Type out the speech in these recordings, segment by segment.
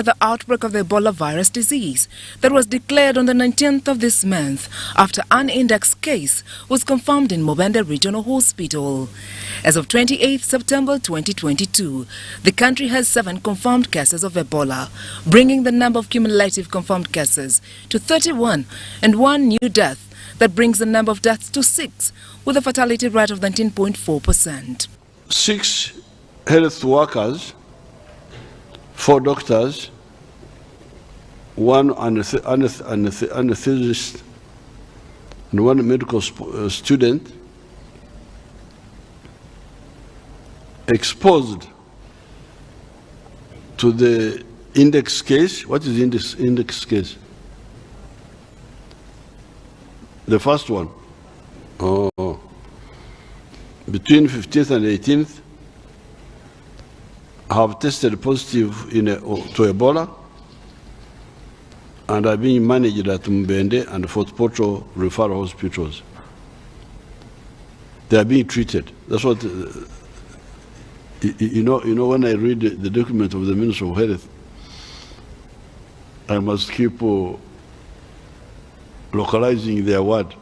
the outbreak of the Ebola virus disease that was declared on the 19th of this month after an index case was confirmed in Mubende Regional Hospital. As of 28 September 2022, the country has 7 confirmed cases of Ebola, bringing the number of cumulative confirmed cases to 31 and 1 new death. That brings the number of deaths to 6, with a fatality rate of 19.4%. 6 health workers, 4 doctors, 1 anesthetist, and 1 medical student exposed to the index case. What is the index case? The first one. Oh. Between 15th and 18th, have tested positive to Ebola and are being managed at Mbende and Fort Portal referral hospitals. They are being treated. That's what, you know, when I read the document of the Minister of Health, I must keep localizing their word.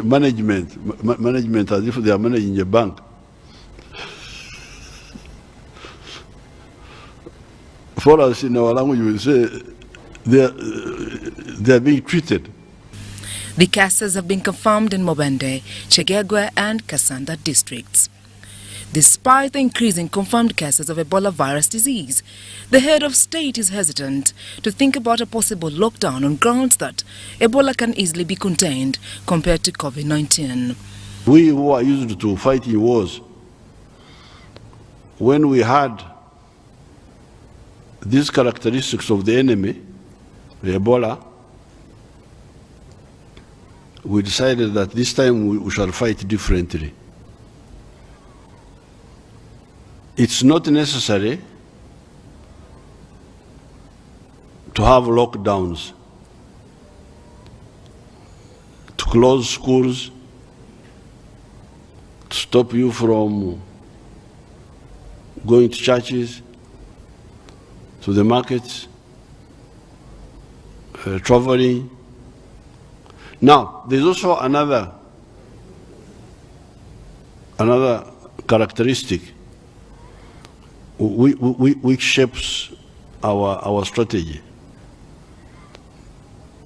Management as if they are managing a bank. For us in our language, we say they are being treated. The cases have been confirmed in Mubende, Chegegwe and Kasanda districts. Despite the increasing confirmed cases of Ebola virus disease, the head of state is hesitant to think about a possible lockdown on grounds that Ebola can easily be contained compared to COVID-19. We who are used to fighting wars, when we had these characteristics of the enemy, the Ebola, we decided that this time we shall fight differently. It's not necessary to have lockdowns, to close schools, to stop you from going to churches, to the markets, traveling. Now, there's also another characteristic which shapes our strategy.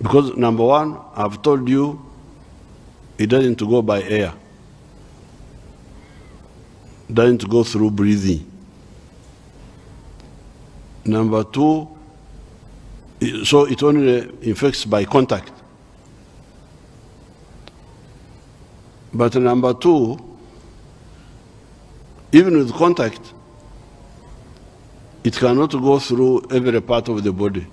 Because number one, I've told you, it doesn't go by air. It doesn't go through breathing. Number two, so it only infects by contact. But number two, even with contact, it cannot go through every part of the body.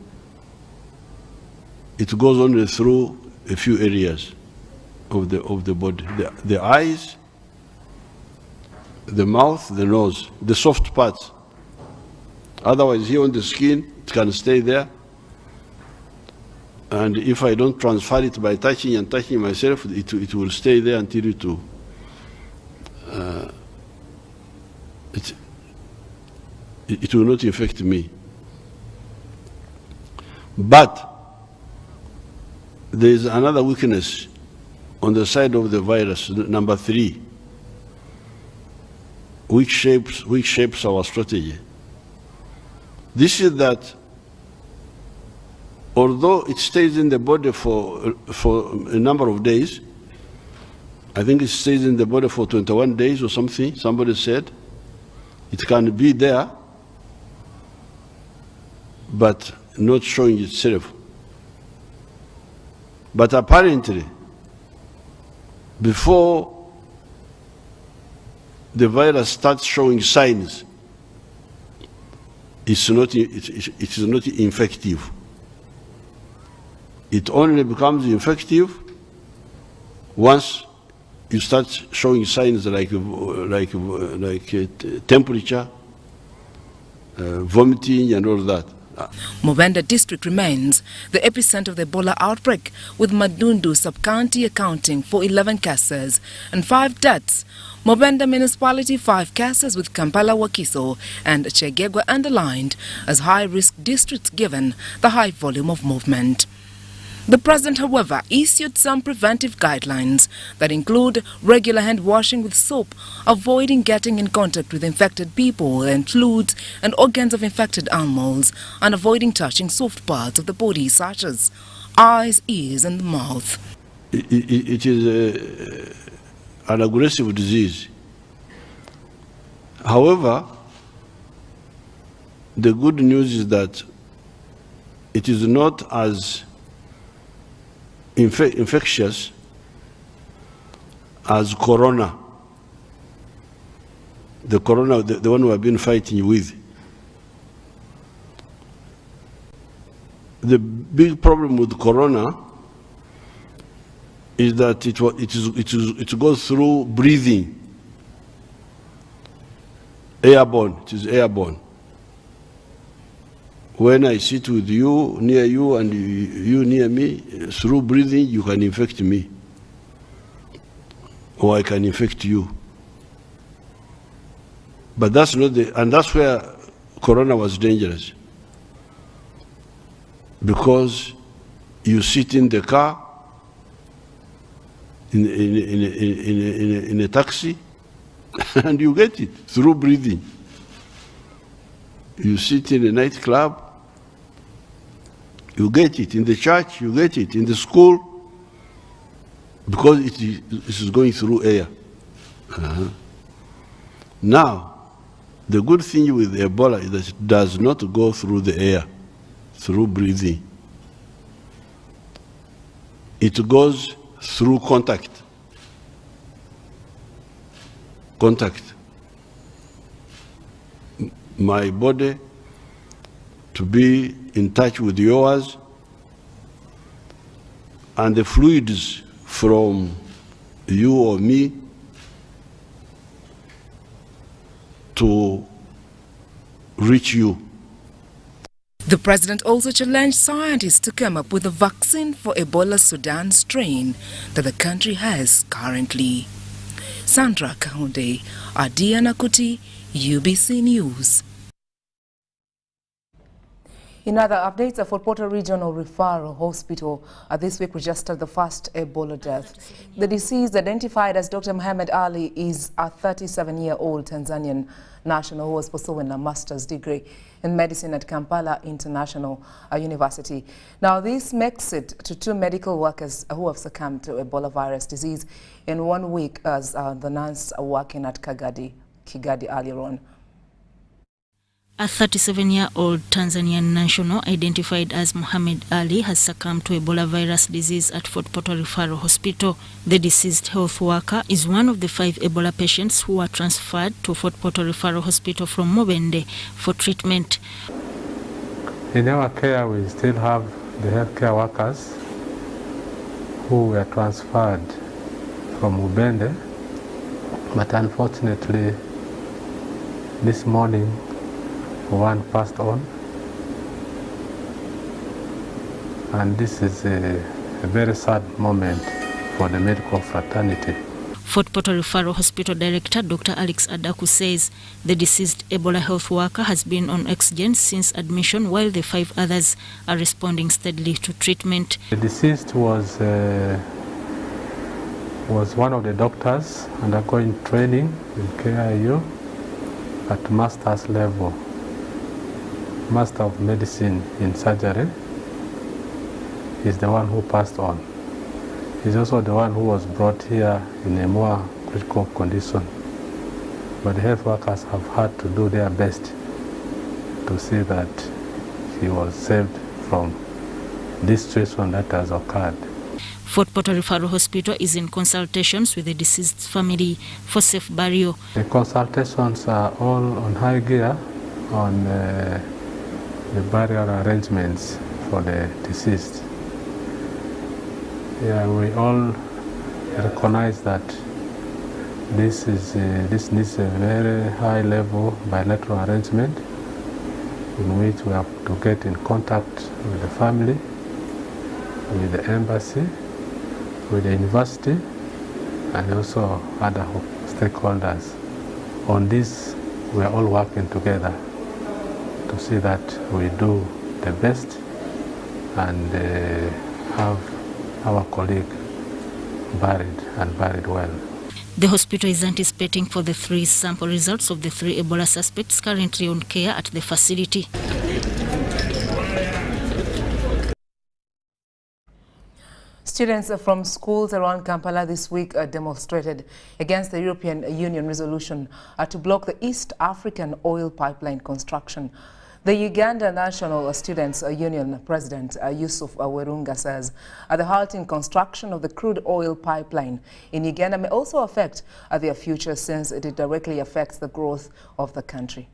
It goes only through a few areas of the body. The eyes, the mouth, the nose, the soft parts. Otherwise, here on the skin, it can stay there. And if I don't transfer it by touching myself, it will stay there until it will not infect me. But there is another weakness on the side of the virus, number 3, which shapes our strategy. This is that although it stays in the body for a number of days, I think it stays in the body for 21 days or something, somebody said, it can be there, but not showing itself. But apparently, before the virus starts showing signs, it is not infective. It only becomes infective once you start showing signs like temperature, vomiting, and all that. Mubende district remains the epicenter of the Ebola outbreak, with Madundu sub-county accounting for 11 cases and 5 deaths. Mubende municipality 5 cases, with Kampala, Wakiso and Chegegwa underlined as high-risk districts given the high volume of movement. The president, however, issued some preventive guidelines that include regular hand washing with soap, avoiding getting in contact with infected people and fluids and organs of infected animals, and avoiding touching soft parts of the body such as eyes, ears and the mouth. It is an aggressive disease. However, the good news is that it is not as infectious as corona, the one we have been fighting with. The big problem with corona is that it goes through breathing, airborne. It is airborne. When I sit with you, near you, and you near me, through breathing, you can infect me, or I can infect you. But that's not and that's where corona was dangerous, because you sit in the car, in a taxi, and you get it through breathing. You sit in a nightclub, you get it. In the church, you get it. In the school, because it is going through air. Now, the good thing with Ebola is that it does not go through the air, through breathing. It goes through contact. Contact. My body to be in touch with yours, and the fluids from you or me to reach you. The president also challenged scientists to come up with a vaccine for Ebola Sudan strain that the country has currently. Sandra Kahunde, Adia Nakuti, UBC News. In other updates, a Fort Portal Regional Referral Hospital this week registered the first Ebola death. The deceased, identified as Dr. Muhammad Ali, is a 37-year-old Tanzanian national who was pursuing a master's degree in medicine at Kampala International University. Now, this makes it to 2 medical workers who have succumbed to Ebola virus disease in 1 week, as the nurse working at Kigali earlier on. A 37-year-old Tanzanian national identified as Muhammad Ali has succumbed to Ebola virus disease at Fort Portal Referral Hospital. The deceased health worker is one of the 5 Ebola patients who were transferred to Fort Portal Referral Hospital from Mubende for treatment. In our care, we still have the healthcare workers who were transferred from Mubende, but unfortunately, this morning, one passed on, and this is a very sad moment for the medical fraternity. Fort Portal Referral Hospital Director Dr. Alex Adaku says the deceased Ebola health worker has been on oxygen since admission, while the 5 others are responding steadily to treatment. The deceased was one of the doctors undergoing training in KIU at master's level. Master of Medicine in Surgery is the one who passed on. He's also the one who was brought here in a more critical condition. But the health workers have had to do their best to see that he was saved from this situation that has occurred. Fort Portal Referral Hospital is in consultations with the deceased's family for safe burial. The consultations are all on high gear on the burial arrangements for the deceased. Yeah, we all recognize that this needs a very high level bilateral arrangement in which we have to get in contact with the family, with the embassy, with the university, and also other stakeholders. On this, we are all working together to see that we do the best and have our colleague buried and buried well. The hospital is anticipating for the 3 sample results of the 3 Ebola suspects currently on care at the facility. Students from schools around Kampala this week demonstrated against the European Union resolution to block the East African oil pipeline construction. The Uganda National Students Union President Yusuf Werunga says the halting construction of the crude oil pipeline in Uganda may also affect their future, since it directly affects the growth of the country.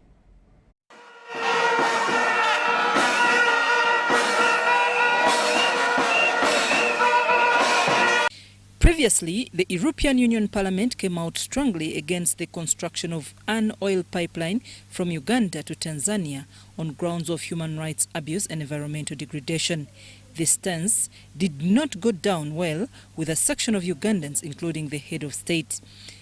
Previously, the European Union Parliament came out strongly against the construction of an oil pipeline from Uganda to Tanzania on grounds of human rights abuse and environmental degradation. This stance did not go down well with a section of Ugandans, including the head of state.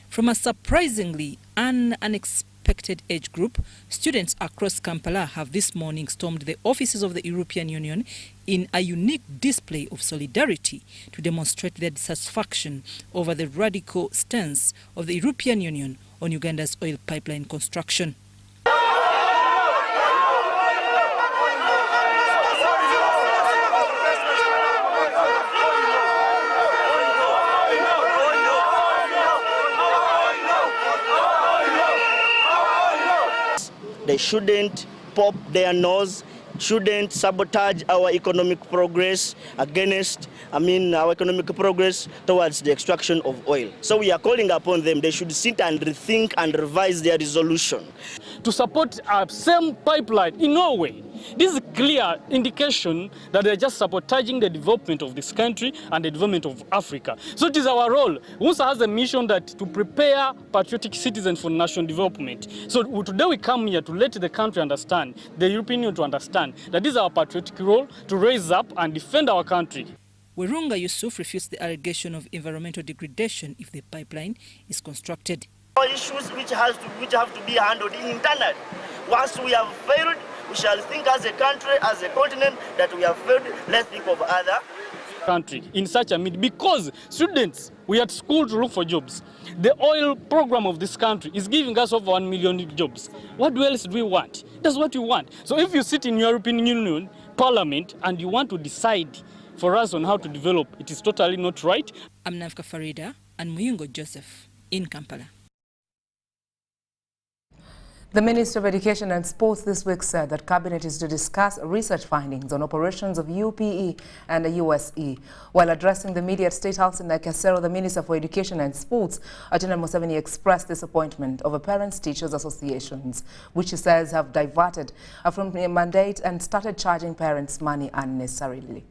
From a surprisingly unexpected age group, students across Kampala have this morning stormed the offices of the European Union in a unique display of solidarity to demonstrate their dissatisfaction over the radical stance of the European Union on Uganda's oil pipeline construction. They shouldn't pop their nose, shouldn't sabotage our economic progress our economic progress towards the extraction of oil. So we are calling upon them, they should sit and rethink and revise their resolution. To support our same pipeline in Norway. This is a clear indication that they're just sabotaging the development of this country and the development of Africa. So it is our role. UNSA has a mission that to prepare patriotic citizens for national development. So today we come here to let the country understand, the European Union to understand, that this is our patriotic role to raise up and defend our country. Werunga Yusuf refutes the allegation of environmental degradation if the pipeline is constructed. Issues which have to be handled internally. Once we have failed, we shall think as a country, as a continent, that we have failed. Let's think of other country in such a mid, because students, we are at school to look for jobs. The oil program of this country is giving us over 1 million jobs. What else do we want? That's what we want. So if you sit in European Union Parliament and you want to decide for us on how to develop, it is totally not right. I'm Navka Farida and Muyungo Joseph in Kampala. The Minister of Education and Sports this week said that Cabinet is to discuss research findings on operations of UPE and the USE. While addressing the media at State House in Nakasero, the Minister for Education and Sports, General Museveni, expressed disappointment over parents-teachers associations, which he says have diverted from their mandate and started charging parents money unnecessarily.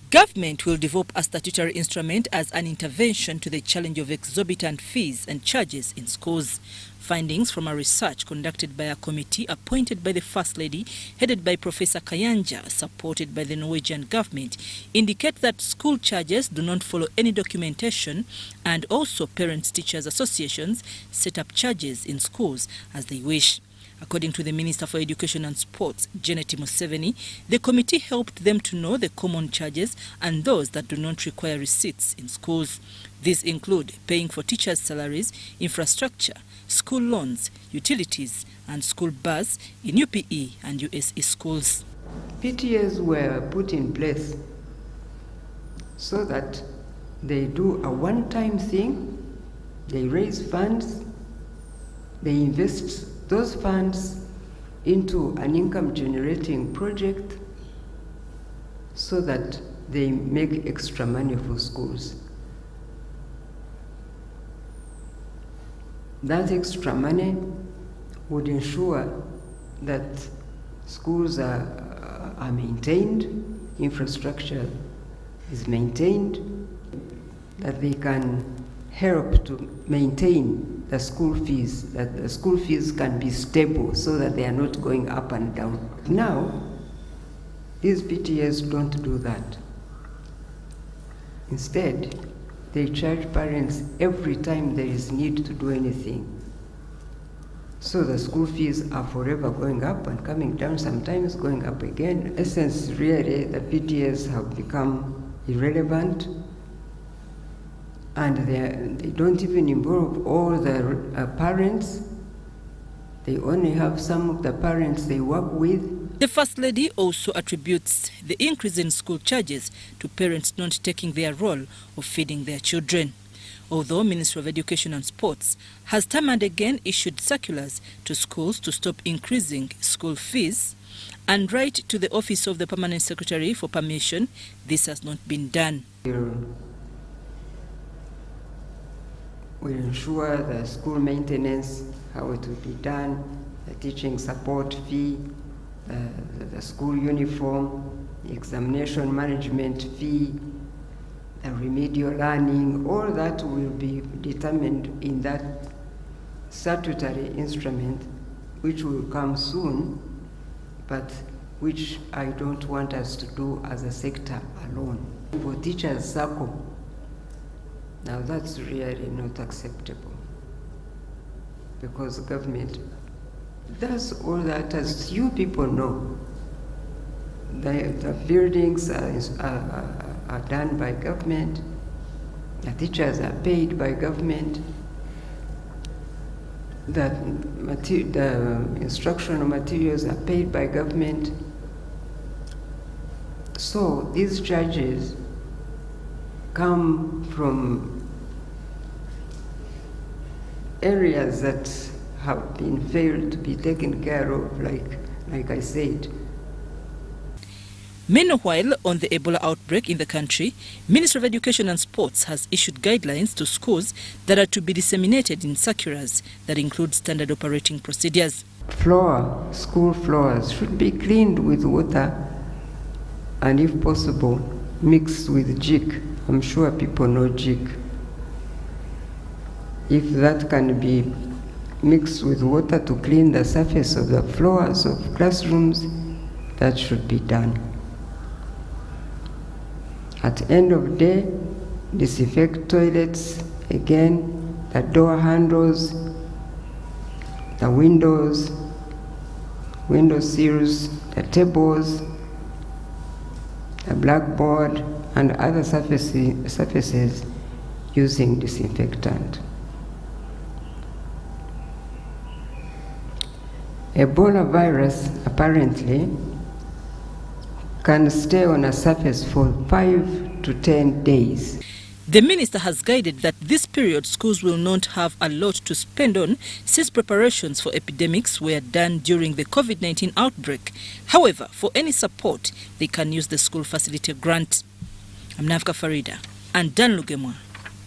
Government will develop a statutory instrument as an intervention to the challenge of exorbitant fees and charges in schools. Findings from a research conducted by a committee appointed by the First Lady, headed by Professor Kayanja, supported by the Norwegian government, indicate that school charges do not follow any documentation, and also parents-teachers associations set up charges in schools as they wish. According to the Minister for Education and Sports, Janet Museveni, the committee helped them to know the common charges and those that do not require receipts in schools. These include paying for teachers' salaries, infrastructure, school loans, utilities, and school bus in UPE and USE schools. PTAs were put in place so that they do a one-time thing, they raise funds, they invest those funds into an income-generating project so that they make extra money for schools. That extra money would ensure that schools are maintained, infrastructure is maintained, that they can help to maintain the school fees, that the school fees can be stable so that they are not going up and down. Now, these PTAs don't do that. Instead, they charge parents every time there is need to do anything. So the school fees are forever going up and coming down, sometimes going up again. In essence, really, the PTAs have become irrelevant, and they don't even involve all the parents. They only have some of the parents they work with. The First Lady also attributes the increase in school charges to parents not taking their role of feeding their children. Although Ministry of Education and Sports has time and again issued circulars to schools to stop increasing school fees and write to the Office of the Permanent Secretary for permission, this has not been done. We'll ensure the school maintenance, how it will be done, the teaching support fee, the school uniform, the examination management fee, the remedial learning, all that will be determined in that statutory instrument, which will come soon, but which I don't want us to do as a sector alone. For teachers' circle, now that's really not acceptable, because government does all that, as you people know. The buildings are done by government, the teachers are paid by government, the instructional materials are paid by government. So these charges come from areas that have been failed to be taken care of, like I said. Meanwhile, on the Ebola outbreak in the country, Ministry of Education and Sports has issued guidelines to schools that are to be disseminated in circulars that include standard operating procedures. School floors should be cleaned with water and, if possible, mixed with jik. I'm sure people know jik. If that can be mixed with water to clean the surface of the floors of classrooms, that should be done. At the end of the day, disinfect toilets, again, the door handles, the windows, window sills, the tables, the blackboard, and other surfaces using disinfectant. Ebola virus apparently can stay on a surface for 5 to 10 days. The minister has guided that this period schools will not have a lot to spend on, since preparations for epidemics were done during the COVID-19 outbreak. However, for any support, they can use the school facility grant. I'm Navka Farida and Dan Lugemwa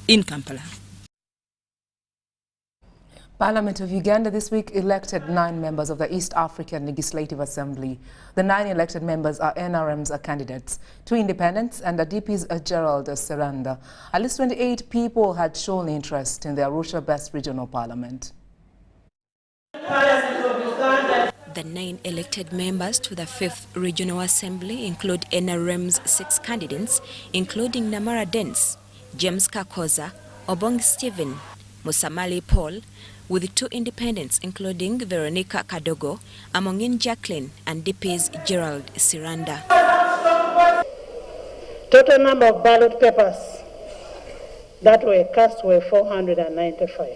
in Kampala. Parliament of Uganda this week elected 9 members of the East African Legislative Assembly. The 9 elected members are NRM's candidates, 2 independents and the DP's Gerald Siranda. At least 28 people had shown interest in the Arusha-based regional parliament. The 9 elected members to the 5th Regional Assembly include NRM's 6 candidates, including Namara Dens, James Kakoza, Obong Stephen, Musamali Paul, with 2 independents including Veronica Kadogo, Amongin Jacqueline and DP's Gerald Siranda. Total number of ballot papers that were cast were 495.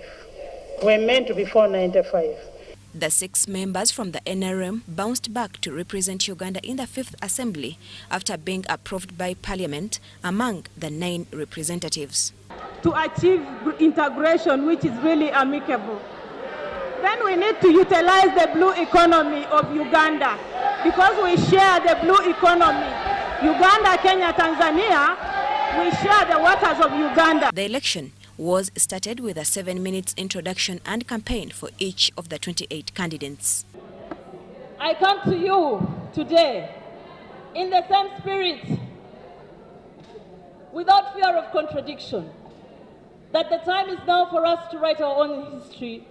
Were meant to be 495. The 6 members from the NRM bounced back to represent Uganda in the 5th Assembly after being approved by Parliament among the 9 representatives. To achieve integration, which is really amicable. Then we need to utilize the blue economy of Uganda, because we share the blue economy. Uganda, Kenya, Tanzania, we share the waters of Uganda. The election was started with a 7 minutes introduction and campaign for each of the 28 candidates. I come to you today in the same spirit, without fear of contradiction, that the time is now for us to write our own history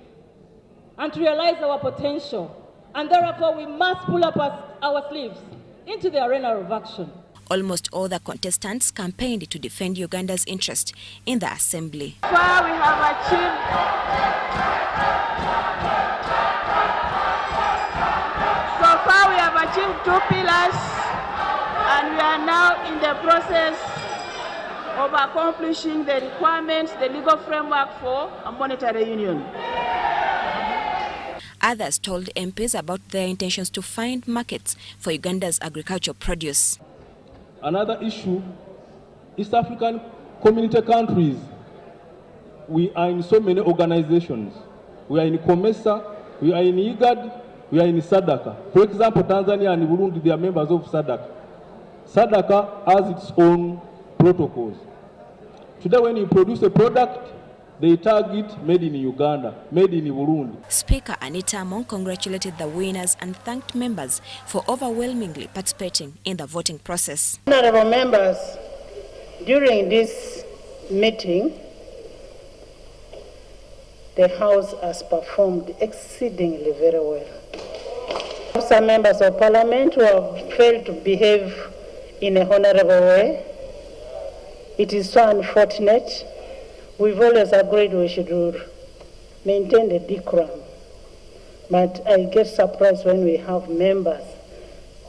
and to realize our potential. And therefore, we must pull up our sleeves into the arena of action. Almost all the contestants campaigned to defend Uganda's interest in the assembly. So far, we have achieved two pillars, and we are now in the process of accomplishing the requirements, the legal framework for a monetary union. Others told MPs about their intentions to find markets for Uganda's agricultural produce. Another issue, East African community countries, we are in so many organizations. We are in COMESA, we are in IGAD, we are in SADC. For example, Tanzania and Burundi, they are members of SADC. SADC has its own protocols. Today when you produce a product, they tag it made in Uganda, made in Burundi. Speaker Anita Among congratulated the winners and thanked members for overwhelmingly participating in the voting process. Honorable members, during this meeting, the House has performed exceedingly very well. Some members of Parliament who have failed to behave in a honorable way. It is so unfortunate. We've always agreed we should maintain the decorum. But I get surprised when we have members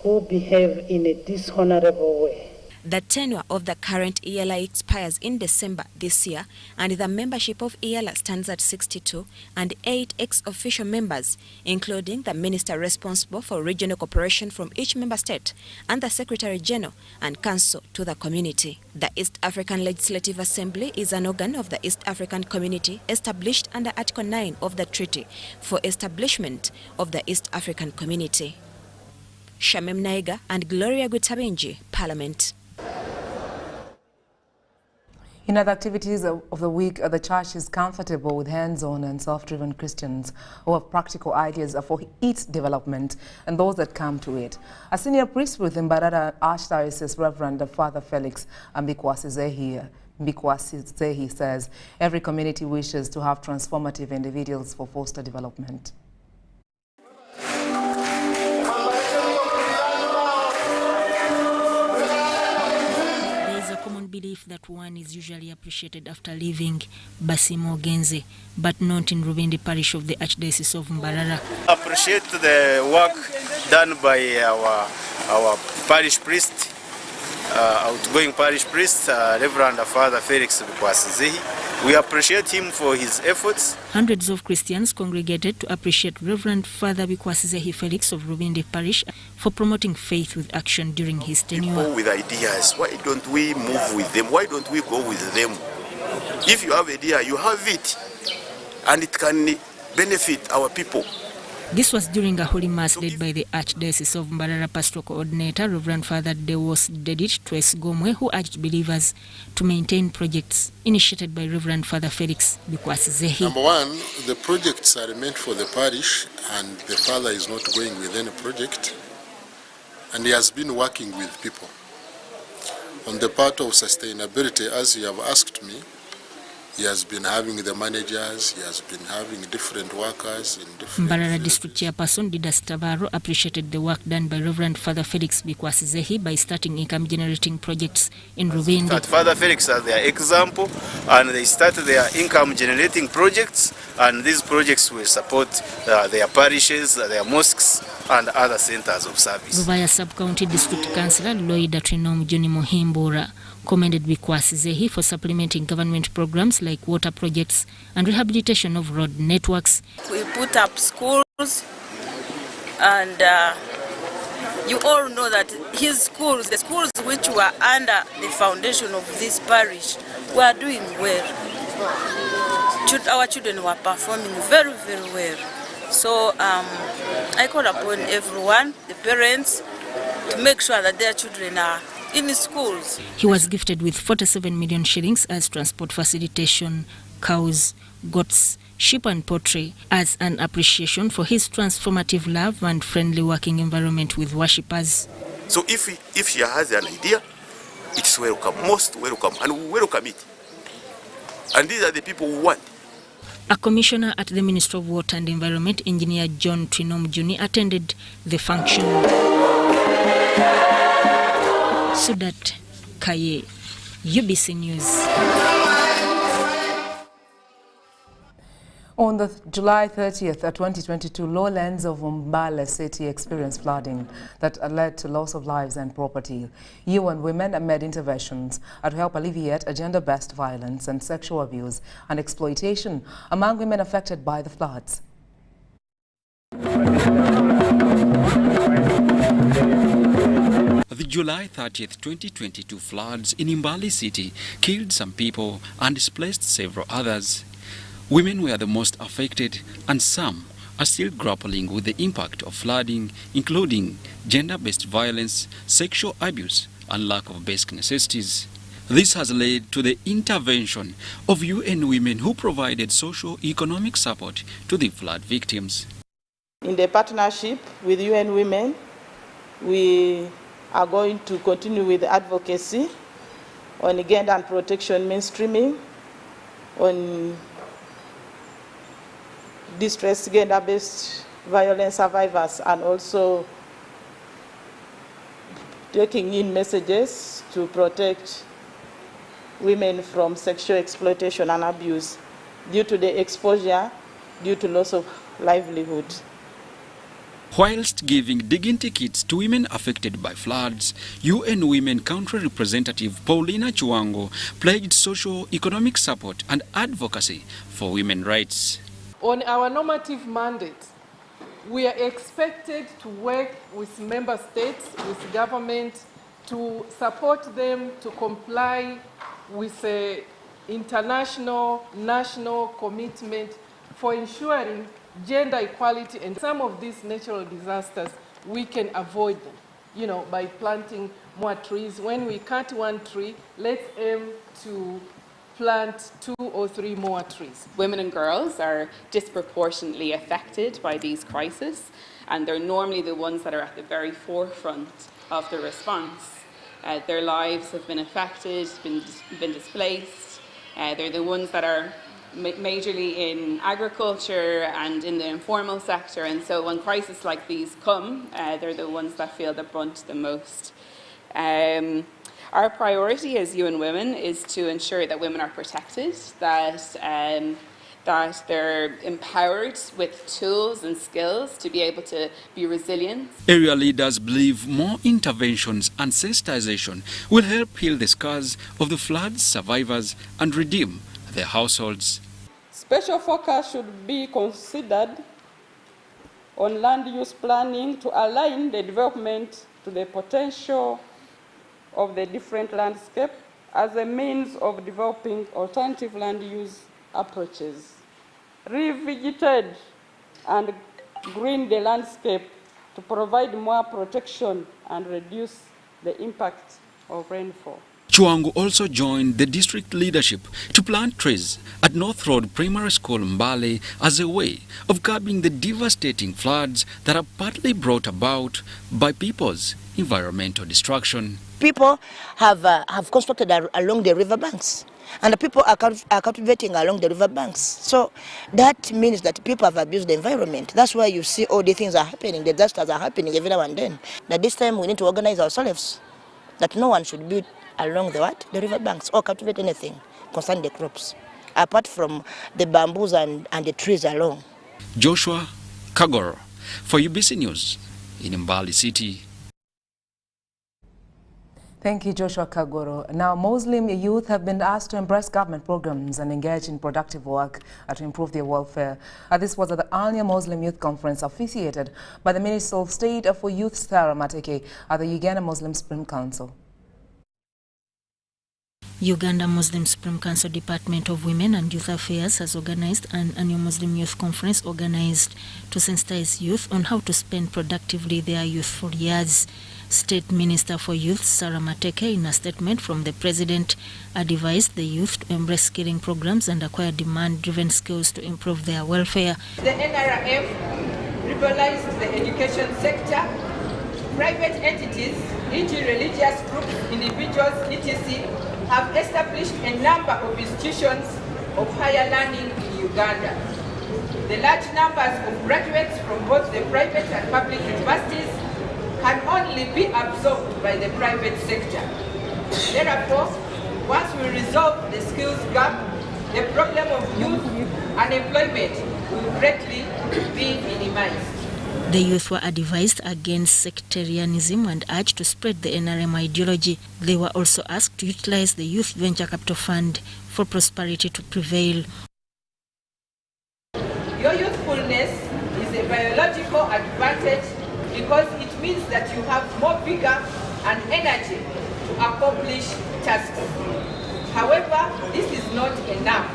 who behave in a dishonorable way. The tenure of the current ELA expires in December this year, and the membership of ELA stands at 62 and 8 ex-official members, including the minister responsible for regional cooperation from each member state and the Secretary General and Counsel to the community. The East African Legislative Assembly is an organ of the East African Community established under Article 9 of the Treaty for Establishment of the East African Community. Shamem Naiga and Gloria Gutabenji, Parliament. In other activities of the week, the church is comfortable with hands-on and self-driven Christians who have practical ideas for its development and those that come to it. A senior priest with Mbarara Archdiocese, Reverend Father Felix Mbikwasizehi says every community wishes to have transformative individuals for foster development. Belief that one is usually appreciated after leaving Basimo Genze, but not in Rubindi Parish of the Archdiocese of Mbarara. Appreciate the work done by our parish priest, outgoing parish priest, Reverend Father Felix Mbikwasizehi. We appreciate him for his efforts. Hundreds of Christians congregated to appreciate Reverend Father Mbikwasizehi Felix of Rubindi Parish for promoting faith with action during his tenure. People with ideas, why don't we move with them? Why don't we go with them? If you have an idea, you have it, and it can benefit our people. This was during a Holy Mass led by the Archdiocese of Mbarara Pastoral Coordinator, Reverend Father Dewos Dedit Twes Gomwe, who urged believers to maintain projects initiated by Reverend Father Felix Mbikwasizehi. Number one, the projects are meant for the parish, and the Father is not going with any project, and he has been working with people. On the part of sustainability, as you have asked me, he has been having the managers, he has been having different workers in different... Mbarara District Chairperson Didas Tavaro appreciated the work done by Reverend Father Felix Mbikwasizehi by starting income-generating projects in Rubindi. That Father Felix as their example, and they started their income-generating projects, and these projects will support their parishes, their mosques, and other centers of service. Rubaya Sub-County District Councillor Lloyd Atrinom Juni Muhimbura commended Mbikwasizehi for supplementing government programs like water projects and rehabilitation of road networks. We put up schools, and you all know that his schools, the schools which were under the foundation of this parish, were doing well. Our children were performing very, very well. So I call upon everyone, the parents, to make sure that their children are in schools. He was gifted with 47 million shillings as transport facilitation, cows, goats, sheep and poultry as an appreciation for his transformative love and friendly working environment with worshippers. So if she has an idea, it's welcome, most welcome, and we welcome it. And these are the people who want. A commissioner at the Ministry of Water and Environment, Engineer John Trinom Juni, attended the function. Sudat Kaye, UBC News. On the July 30th, 2022, lowlands of Mbale city experienced flooding that led to loss of lives and property. UN Women made interventions to help alleviate gender-based violence and sexual abuse and exploitation among women affected by the floods. The July 30th, 2022 floods in Mbale city killed some people and displaced several others. Women were the most affected, and some are still grappling with the impact of flooding, including gender-based violence, sexual abuse, and lack of basic necessities. This has led to the intervention of UN Women, who provided socio-economic support to the flood victims. In the partnership with UN Women, we are going to continue with advocacy on gender and protection mainstreaming, on distressed gender-based violence survivors, and also taking in messages to protect women from sexual exploitation and abuse due to the exposure, due to loss of livelihood. Whilst giving dignity kits to women affected by floods, UN Women Country Representative Paulina Chuango pledged socio-economic support and advocacy for women's rights. On our normative mandate, we are expected to work with member states, with government, to support them to comply with an international, national commitment for ensuring gender equality. And some of these natural disasters, we can avoid them, by planting more trees. When we cut one tree, let's aim to plant 2 or 3 more trees. Women and girls are disproportionately affected by these crises, and they're normally the ones that are at the very forefront of the response. Their lives have been affected, been displaced. They're the ones that are majorly in agriculture and in the informal sector, and so when crises like these come, they're the ones that feel the brunt the most. Our priority as UN Women is to ensure that women are protected, that they're empowered with tools and skills to be able to be resilient. Area leaders believe more interventions and sensitization will help heal the scars of the flood survivors and redeem their households. Special focus should be considered on land use planning to align the development to the potential of the different landscape as a means of developing alternative land use approaches. Revegetate and green the landscape to provide more protection and reduce the impact of rainfall. Chuango also joined the district leadership to plant trees at North Road Primary School Mbale as a way of curbing the devastating floods that are partly brought about by people's environmental destruction. People have constructed along the riverbanks, and the people are cultivating along the riverbanks. So that means that people have abused the environment. That's why you see all these things are happening, the disasters are happening every now and then. That this time we need to organize ourselves, that no one should build along the riverbanks or cultivate anything concerning the crops, apart from the bamboos and the trees along. Joshua Kagoro for UBC News in Mbale City. Thank you, Joshua Kagoro. Now, Muslim youth have been asked to embrace government programs and engage in productive work to improve their welfare. This was at the annual Muslim Youth Conference officiated by the Minister of State for Youth, Sandra Kahunde, at the Uganda Muslim Supreme Council. Uganda Muslim Supreme Council Department of Women and Youth Affairs has organized an annual Muslim Youth Conference organized to sensitize youth on how to spend productively their youthful years. State Minister for Youth, Sandra Kahunde, in a statement from the President, advised the youth to embrace skilling programs and acquire demand-driven skills to improve their welfare. The NRF liberalized the education sector. Private entities, interreligious groups, individuals, etc., have established a number of institutions of higher learning in Uganda. The large numbers of graduates from both the private and public universities can only be absorbed by the private sector. Therefore, once we resolve the skills gap, the problem of youth unemployment will greatly be minimized. The youth were advised against sectarianism and urged to spread the NRM ideology. They were also asked to utilize the Youth Venture Capital Fund for prosperity to prevail. Your youthfulness is a biological advantage because it means that you have more vigor and energy to accomplish tasks. However, this is not enough.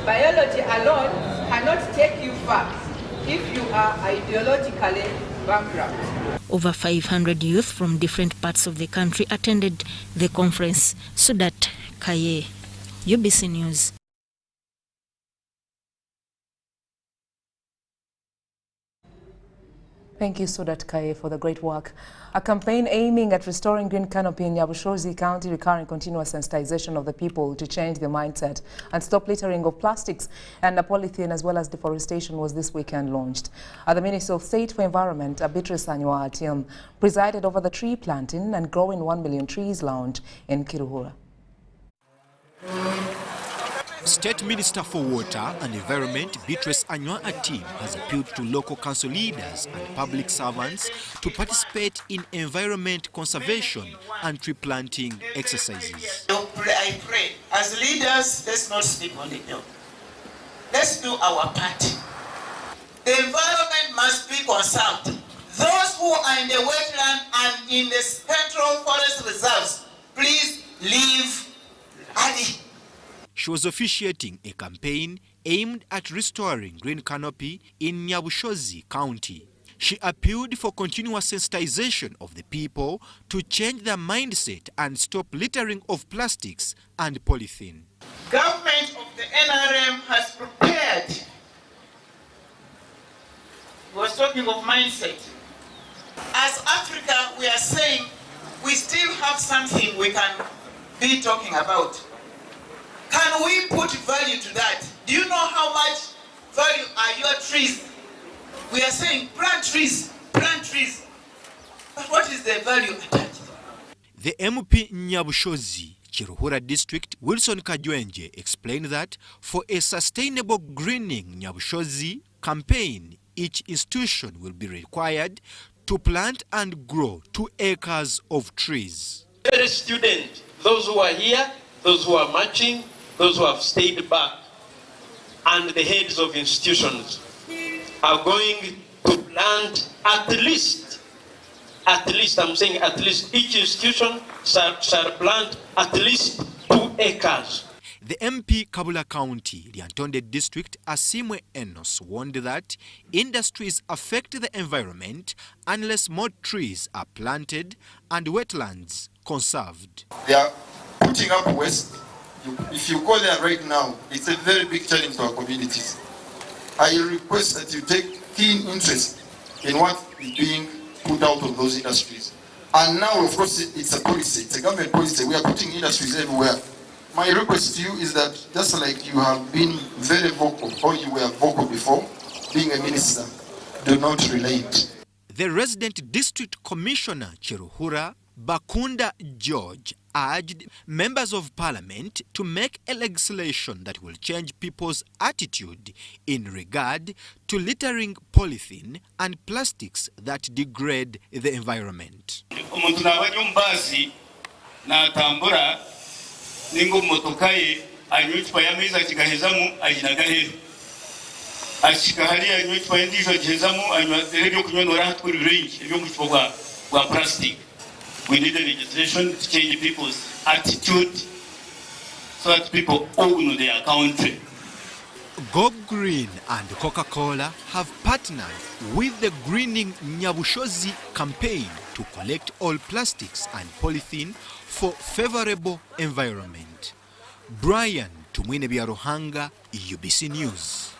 Biology alone cannot take you far if you are ideologically bankrupt. Over 500 youth from different parts of the country attended the conference. Sandra Kahunde, UBC News. Thank you, Sandra Kahunde, for the great work. A campaign aiming at restoring green canopy in Nyabushozi County, requiring continuous sensitization of the people to change their mindset and stop littering of plastics and polythene as well as deforestation was this weekend launched. The Minister of State for Environment, Beatrice Anywa, presided over the tree planting and growing 1 million trees launch in Kiruhura. State Minister for Water and Environment Beatrice Anywa has appealed to local council leaders and public servants to participate in environment conservation and tree planting exercises. I pray, as leaders, let's not sleep on the hill. Let's do our part. The environment must be conserved. Those who are in the wetland and in the central forest reserves, please leave early. She was officiating a campaign aimed at restoring green canopy in Nyabushozi County. She appealed for continuous sensitization of the people to change their mindset and stop littering of plastics and polythene. Government of the NRM has prepared. We were talking of mindset. As Africa, we are saying we still have something we can be talking about. Can we put value to that? Do you know how much value are your trees? We are saying plant trees, plant trees. But what is the value attached? The MP Nyabushozi, Kiruhura District, Wilson Kajwenje, explained that for a sustainable greening Nyabushozi campaign, each institution will be required to plant and grow 2 acres of trees. Every student, those who are here, those who are marching, those who have stayed back, and the heads of institutions are going to plant at least, I'm saying at least, each institution shall plant at least 2 acres. The MP Kabula County, Liantonde District, Asimwe Enos, warned that industries affect the environment unless more trees are planted and wetlands conserved. They are putting up waste. If you go there right now, it's a very big challenge to our communities. I request that you take keen interest in what is being put out of those industries. And now, of course, it's a policy, it's a government policy. We are putting industries everywhere. My request to you is that just like you have been very vocal, or you were vocal before, being a minister, do not relate. The resident district commissioner, Kiruhura, Bakunda George, urged members of parliament to make a legislation that will change people's attitude in regard to littering polythene and plastics that degrade the environment. We need a legislation to change people's attitude so that people own their country. Go Green and Coca-Cola have partnered with the Greening Nyabushozi campaign to collect all plastics and polythene for favorable environment. Brian Tumwine Biarohanga, UBC News.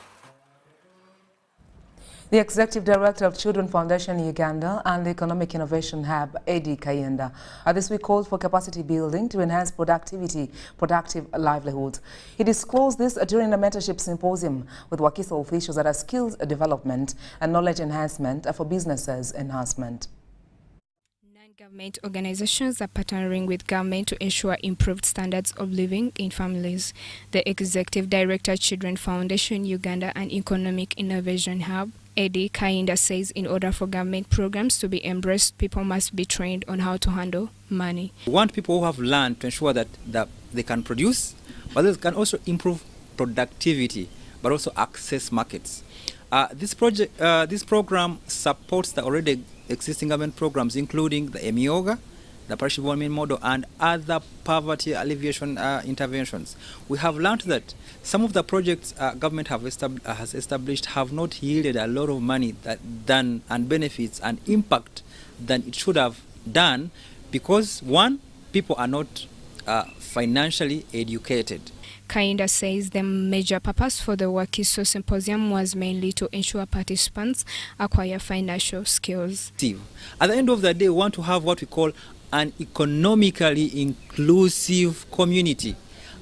The Executive Director of Children Foundation Uganda and the Economic Innovation Hub, Eddie Kayenda, this week called for capacity building to enhance productive livelihoods. He disclosed this during a mentorship symposium with Wakiso officials at a skills development and knowledge enhancement for businesses enhancement. Government organizations are partnering with government to ensure improved standards of living in families. The Executive Director, Children Foundation Uganda and Economic Innovation Hub, Eddie Kayenda, says in order for government programs to be embraced, people must be trained on how to handle money. We want people who have learned to ensure that they can produce, but they can also improve productivity, but also access markets. This program supports the already existing government programs, including the EMIOGA, the parish development model, and other poverty alleviation interventions. We have learned that some of the projects government has established have not yielded a lot of money and benefits and impact than it should have done because, one, people are not financially educated. Kayenda says the major purpose for the Wakiso Symposium was mainly to ensure participants acquire financial skills. At the end of the day, we want to have what we call an economically inclusive community,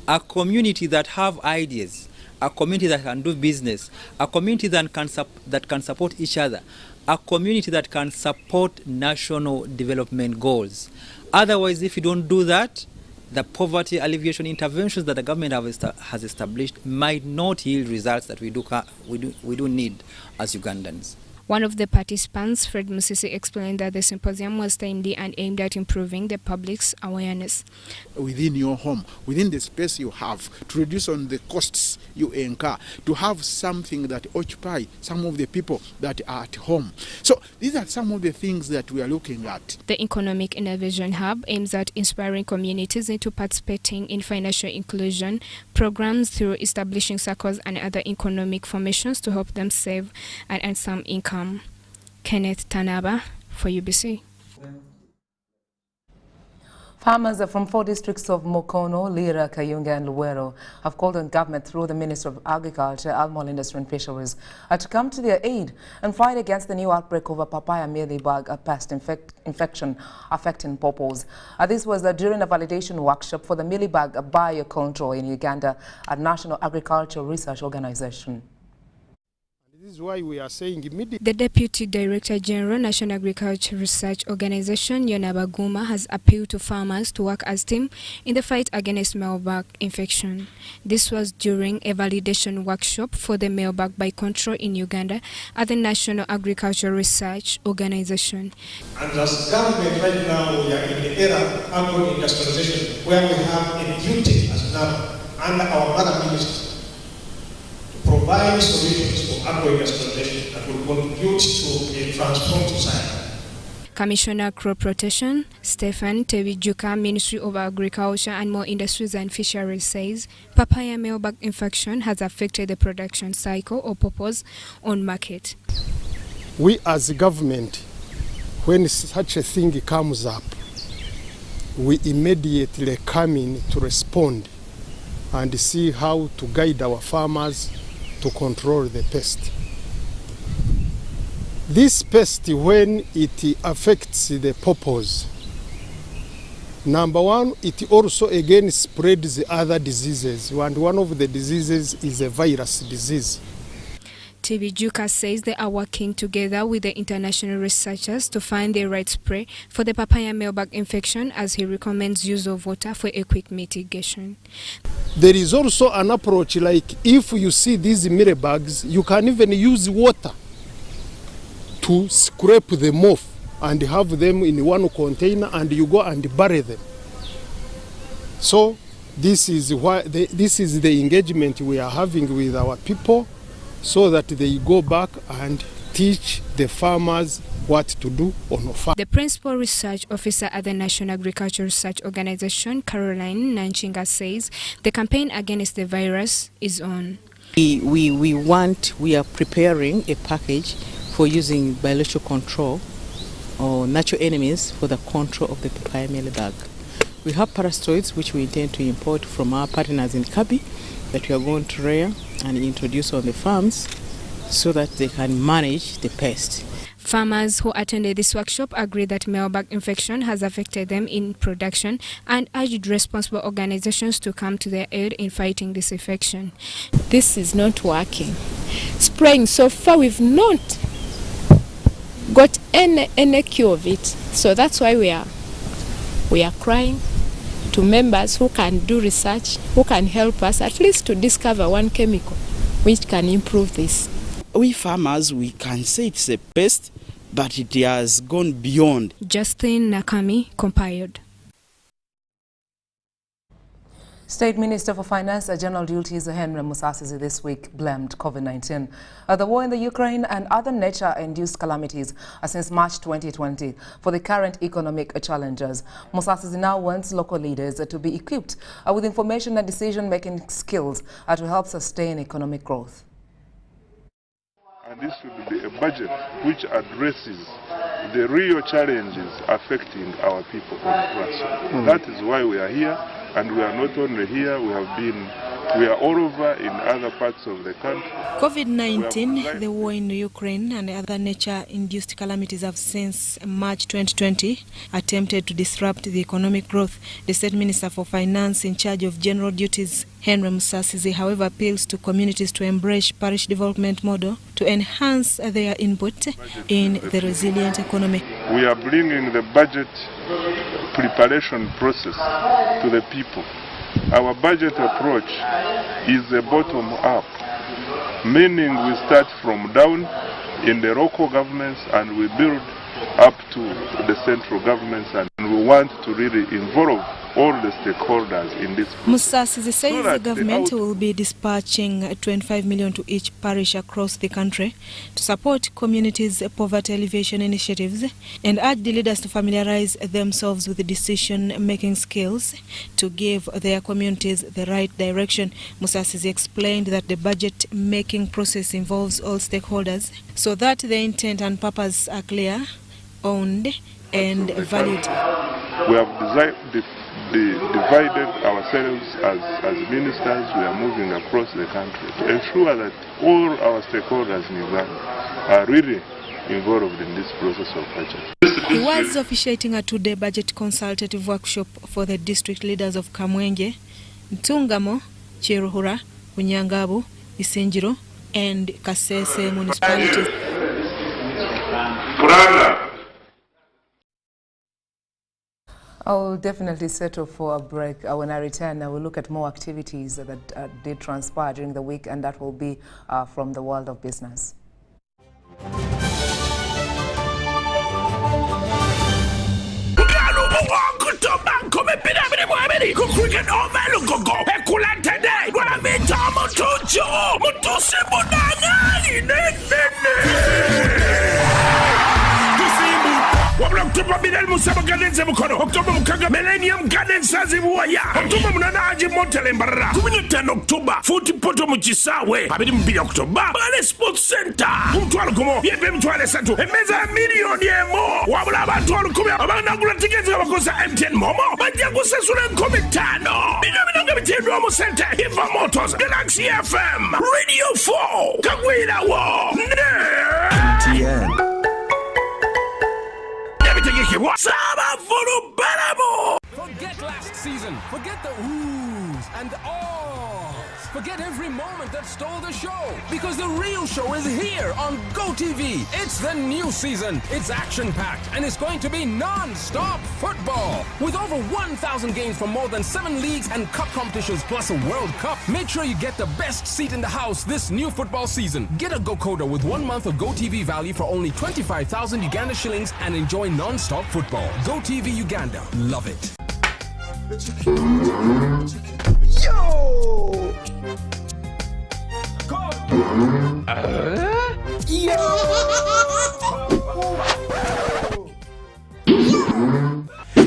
a community that have ideas, a community that can do business, a community that can support each other, a community that can support national development goals. Otherwise, if you don't do that, the poverty alleviation interventions that the government has established might not yield results that we do need as Ugandans. One of the participants, Fred Musisi, explained that the symposium was timely and aimed at improving the public's awareness. Within your home, within the space you have, to reduce on the costs you incur, to have something that occupy some of the people that are at home. So these are some of the things that we are looking at. The Economic Innovation Hub aims at inspiring communities into participating in financial inclusion programs through establishing circles and other economic formations to help them save and earn some income. Kenneth Tanaba for UBC. Farmers from 4 districts of Mukono, Lira, Kayunga and Luwero have called on government through the Minister of Agriculture, Animal Industry and Fisheries to come to their aid and fight against the new outbreak of a papaya mealybug, a pest infection affecting pawpaws. This was during a validation workshop for the mealybug biocontrol in Uganda at National Agricultural Research Organization. This is why we are saying immediately. The Deputy Director General, National Agriculture Research Organization, Yonaba Guma, has appealed to farmers to work as a team in the fight against mealybug infection. This was during a validation workshop for the mealybug biocontrol in Uganda at the National Agriculture Research Organization. And as government right now, we are in the era of agro-industrialization, where we have a duty as now under our mother ministry provide solutions for agro-industrialization that will contribute to a transformed society. Commissioner Crop Protection, Stephen Tebijuka, Ministry of Agriculture, Animal Industries and Fisheries, says papaya mealybug infection has affected the production cycle of pawpaws on market. We as a government, when such a thing comes up, we immediately come in to respond and see how to guide our farmers to control the pest. This pest, when it affects the pawpaws, number one, it also again spreads the other diseases, and one of the diseases is a virus disease. Tibijuka says they are working together with the international researchers to find the right spray for the papaya mealybug infection, as he recommends use of water for a quick mitigation. There is also an approach like if you see these mealybugs, you can even use water to scrape them off and have them in one container and you go and bury them. So this is the engagement we are having with our people, so that they go back and teach the farmers what to do on a farm. The principal research officer at the National Agricultural Research Organization, Caroline Nanchinga, says the campaign against the virus is on. We are preparing a package for using biological control or natural enemies for the control of the papaya mealybug. We have parasitoids which we intend to import from our partners in Kabi that we are going to rear and introduce on the farms so that they can manage the pest. Farmers who attended this workshop agreed that mailbag infection has affected them in production and urged responsible organizations to come to their aid in fighting this infection. This is not working. Spraying, so far we've not got any cure of it. So that's why we are crying to members who can do research, who can help us at least to discover one chemical which can improve this. We farmers, we can say it's a pest, but it has gone beyond. Justin Nakami compiled. State Minister for Finance and General Duties Henry Musasizi this week blamed COVID-19. The war in the Ukraine and other nature-induced calamities since March 2020 for the current economic challenges. Musasizi now wants local leaders to be equipped with information and decision-making skills to help sustain economic growth. And this should be a budget which addresses the real challenges affecting our people on the ground. That is why we are here, and we are not only here, we are all over in other parts of the country. COVID-19, the war in Ukraine and other nature-induced calamities have since March 2020 attempted to disrupt the economic growth. The State Minister for Finance in charge of general duties, Henry Musasizi, however, appeals to communities to embrace parish development model to enhance their input in the resilient economy. We are bringing the budget preparation process to the people. Our budget approach is a bottom-up, meaning we start from down in the local governments and we build up to the central governments, and we want to really involve all the stakeholders in this process. Musasizi says the government will be dispatching 25 million to each parish across the country to support communities' poverty alleviation initiatives and urge the leaders to familiarize themselves with the decision-making skills to give their communities the right direction. Musasizi explained that the budget-making process involves all stakeholders so that the intent and purpose are clear, owned, and valued. We have divided ourselves as ministers. We are moving across the country to ensure that all our stakeholders in Uganda are really involved in this process of budget. He was officiating a two-day budget consultative workshop for the district leaders of Kamwenge, Ntungamo, Chiruhura, Unyangabu, Isinjiro, and Kasese municipalities. I'll definitely settle for a break. When I return, I will look at more activities that did transpire during the week, and that will be from the world of business. October Bidel Musaba Gardens Mukono, October Mukaga Millennium Gardens Saziwaya, October Munanaji Montelembara, 10 October, 40 Poto Muchisawe, Abidim Bi October, Bale Sports Center, Mutwalo Kumo, Yebem Twale Santo, a meza million more, Wabla Twalo Kumo, Abana tickets of Kosa M10 Momo, Banjago Sasuran Comitano, Binamina Romo Center, Hiva Motors, Galaxy FM, Radio 4, Kagwina War, TN. Forget last season. Forget the oohs and ahs. Forget every moment that stole the show. Because the real show is here on GoTV. It's the new season. It's action-packed and it's going to be non-stop football. With over 1,000 games from more than 7 leagues and cup competitions plus a World Cup. Make sure you get the best seat in the house this new football season. Get a GoCoder with 1 month of GoTV value for only 25,000 Uganda shillings and enjoy non-stop football. GoTV Uganda. Love it. Yo!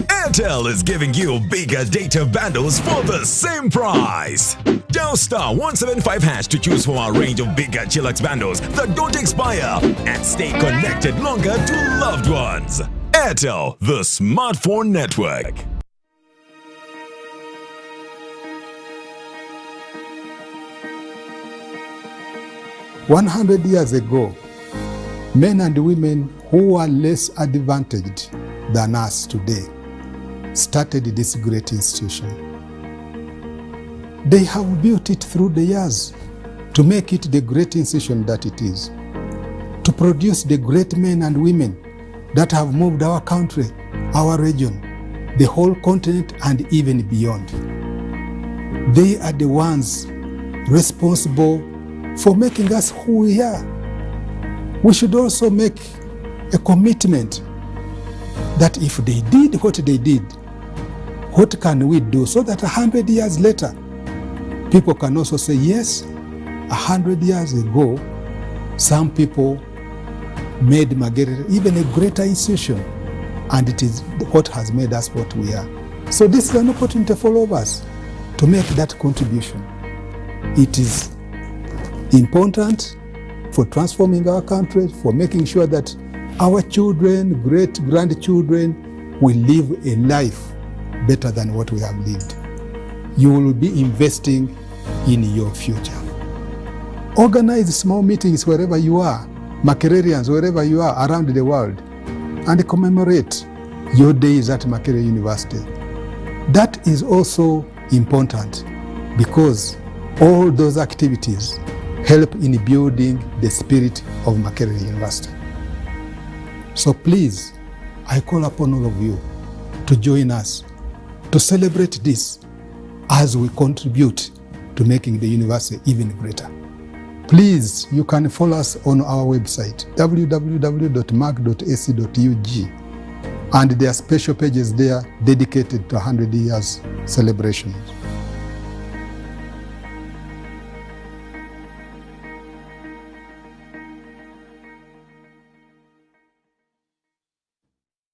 Airtel is giving you bigger data bundles for the same price. Dial star 175# to choose from our range of bigger Chillax bundles that don't expire and stay connected longer to loved ones. Airtel, the smartphone network. 100 years ago, men and women who were less advantaged than us today started this great institution. They have built it through the years to make it the great institution that it is, to produce the great men and women that have moved our country, our region, the whole continent, and even beyond. They are the ones responsible for making us who we are. We should also make a commitment that if they did what they did, what can we do so that 100 years later, people can also say, yes, 100 years ago, some people made Margeret even a greater institution, and it is what has made us what we are. So this is an opportunity for all of us to make that contribution. It is important for transforming our country, for making sure that our children, great-grandchildren will live a life better than what we have lived. You will be investing in your future. Organize small meetings wherever you are, Makererians, wherever you are around the world, and commemorate your days at Makerere University. That is also important because all those activities help in building the spirit of Makerere University. So please, I call upon all of you to join us to celebrate this as we contribute to making the university even greater. Please, you can follow us on our website, www.mac.ac.ug, and there are special pages there dedicated to 100 years celebrations.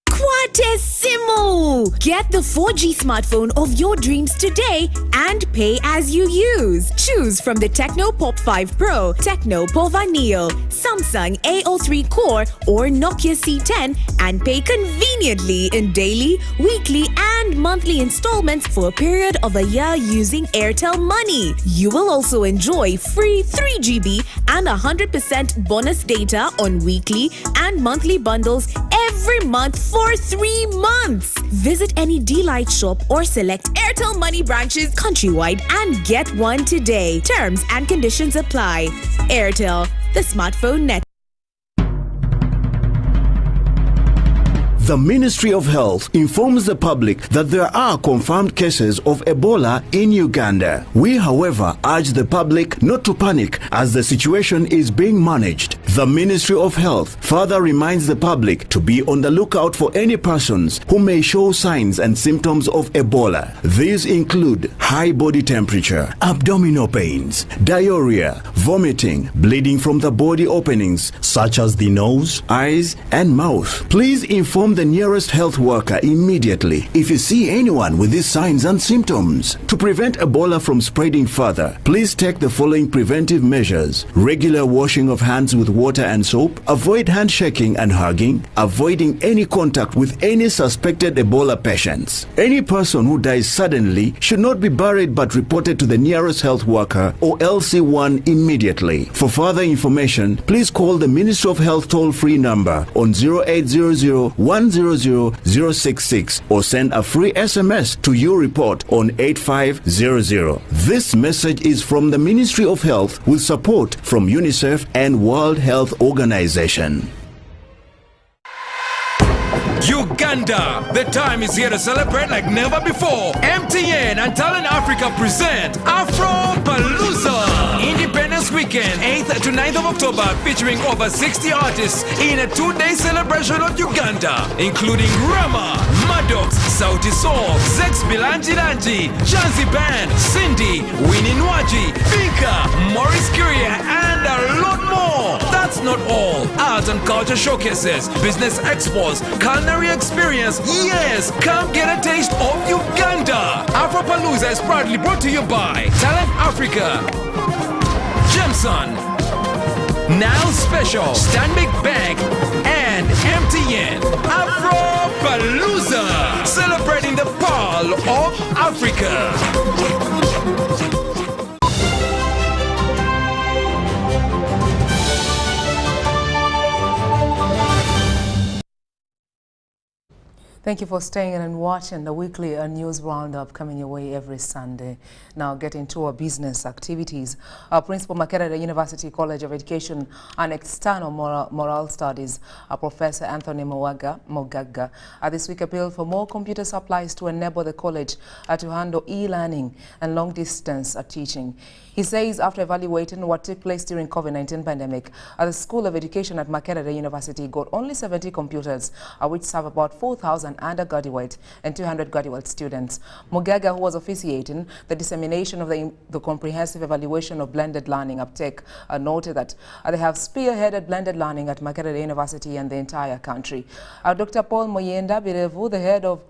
Quatesimu! Get the 4G smartphone of your dreams today and pay as you use. Choose from the Tecno Pop 5 Pro, Tecno Pova Neo, Samsung A03 Core or Nokia C10 and pay conveniently in daily, weekly and monthly installments for a period of a year using Airtel Money. You will also enjoy free 3GB and 100% bonus data on weekly and monthly bundles every month for 3 months. Visit any D-Lite shop or select Airtel Money branches countrywide and get one today. Terms and conditions apply. Airtel, the smartphone network. The Ministry of Health informs the public that there are confirmed cases of Ebola in Uganda. We, however, urge the public not to panic as the situation is being managed. The Ministry of Health further reminds the public to be on the lookout for any persons who may show signs and symptoms of Ebola. These include high body temperature, abdominal pains, diarrhea, vomiting, bleeding from the body openings such as the nose, eyes, and mouth. Please inform the nearest health worker immediately if you see anyone with these signs and symptoms. To prevent Ebola from spreading further, please take the following preventive measures: regular washing of hands with water and soap, avoid handshaking and hugging, avoiding any contact with any suspected Ebola patients. Any person who dies suddenly should not be buried but reported to the nearest health worker or LC1 immediately. For further information, please call the Ministry of Health toll-free number on 0800-100-066 or send a free SMS to your report on 8500. This message is from the Ministry of Health with support from UNICEF and World Health Organization. Uganda, the time is here to celebrate like never before. MTN and Talent Africa present Afro-Palooza Independence Weekend, 8th to 9th of October, featuring over 60 artists in a 2-day celebration of Uganda, including Rama, Maddox, Sauti Sol, Zex Bilanji, Chanzi Band, Cindy, Winnie Nwaji, Bika, Maurice Curia, and a lot more. That's not all. Arts and culture showcases, business expos, culinary experience. Yes, come get a taste of Uganda. Afro-Palooza is proudly brought to you by Talent Africa, Gemson, Now Special, Stanbic Bank, and MTN. Afro-Palooza, celebrating the Pearl of Africa. Thank you for staying in and watching the weekly news roundup coming your way every Sunday. Now getting to our business activities. Principal Makerere University College of Education and External Moral Studies, Professor Anthony Mogaga, this week appealed for more computer supplies to enable the college to handle e-learning and long-distance teaching. He says after evaluating what took place during COVID-19 pandemic, the School of Education at Makerere University got only 70 computers, which serve about 4,000 undergraduate and 200 graduate students. Mugaga, who was officiating the dissemination of the comprehensive evaluation of blended learning uptake, noted that they have spearheaded blended learning at Makerere University and the entire country. Dr. Paul Moyenda Birevu, the head of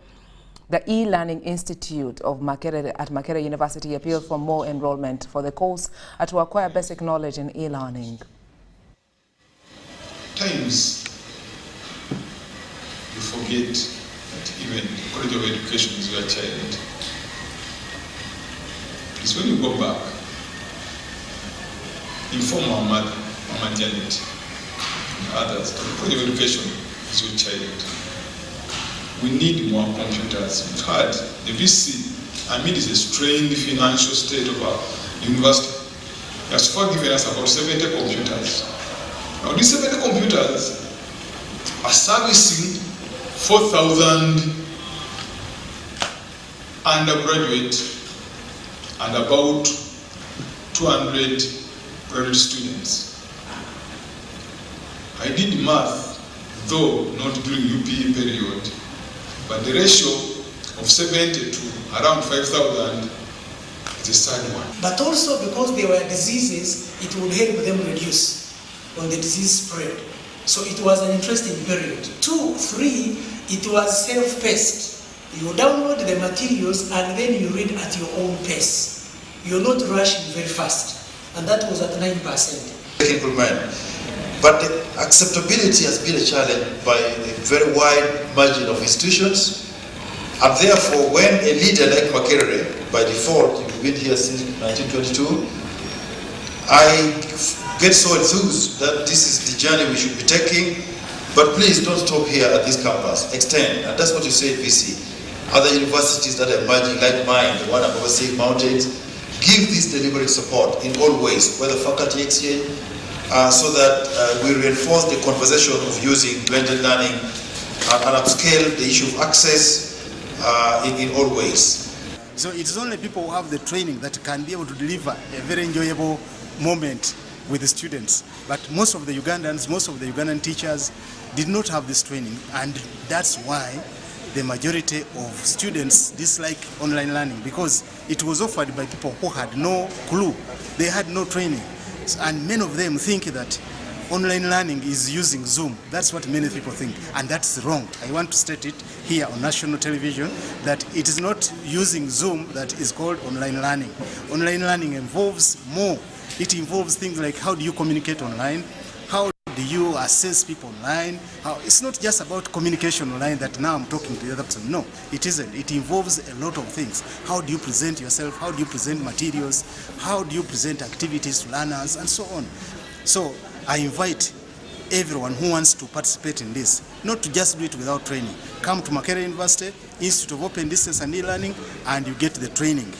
the E-Learning Institute of Makerere University, appealed for more enrollment for the course to acquire basic knowledge in e-learning. Times you forget that even College of Education is your child. It's when you go back, inform our mother, Mama Janet, and others, that the College of Education is your child. We need more computers. We've had the VC, amid the strained financial state of our university, has forgiven us about 70 computers. Now these 70 computers are servicing 4,000 undergraduate and about 200 graduate students. I did math, though not during UPE period, but the ratio of 70 to around 5,000 is a sad one. But also because they were diseases, it would help them reduce when the disease spread. So it was an interesting period. 2, 3, it was self-paced. You download the materials and then you read at your own pace. You're not rushing very fast. And that was at 9%. Technical mind. But the acceptability has been a challenge by a very wide margin of institutions. And therefore, when a leader like Makerere, by default, you've been here since 1922, I get so enthused that this is the journey we should be taking. But please don't stop here at this campus, extend. And that's what you say, VC. Other universities that are emerging like mine, the one I'm overseeing, Mountains, give this deliberate support in all ways, whether faculty exchange, so that we reinforce the conversation of using blended learning and upscale the issue of access in all ways. So it's only people who have the training that can be able to deliver a very enjoyable moment with the students. But most of the Ugandans, most of the Ugandan teachers did not have this training, and that's why the majority of students dislike online learning, because it was offered by people who had no clue. They had no training. And many of them think that online learning is using Zoom. That's what many people think, and that's wrong. I want to state it here on national television that it is not using Zoom that is called online learning. Online learning involves more. It involves things like how do you communicate online, how do you assess people online. It's not just about communication online that now I'm talking to the other person. No, it isn't. It involves a lot of things. How do you present yourself? How do you present materials? How do you present activities to learners, and so on. So I invite everyone who wants to participate in this, not to just do it without training. Come to Makerere University, Institute of Open Distance and E-Learning, and you get the training.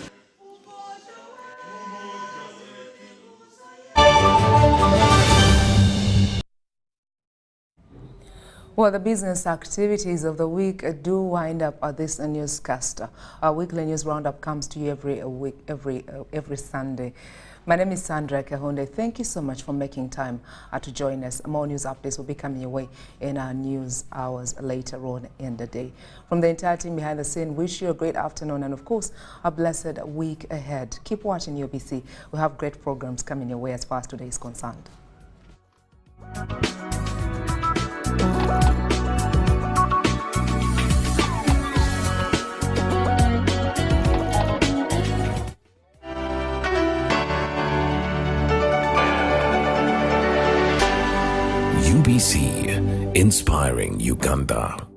Well, the business activities of the week do wind up at this newscast. Our weekly news roundup comes to you every Sunday. My name is Sandra Kahunde. Thank you so much for making time to join us. More news updates will be coming your way in our news hours later on in the day. From the entire team behind the scene, wish you a great afternoon and, of course, a blessed week ahead. Keep watching UBC. We have great programs coming your way as far as today is concerned. UBC, inspiring Uganda.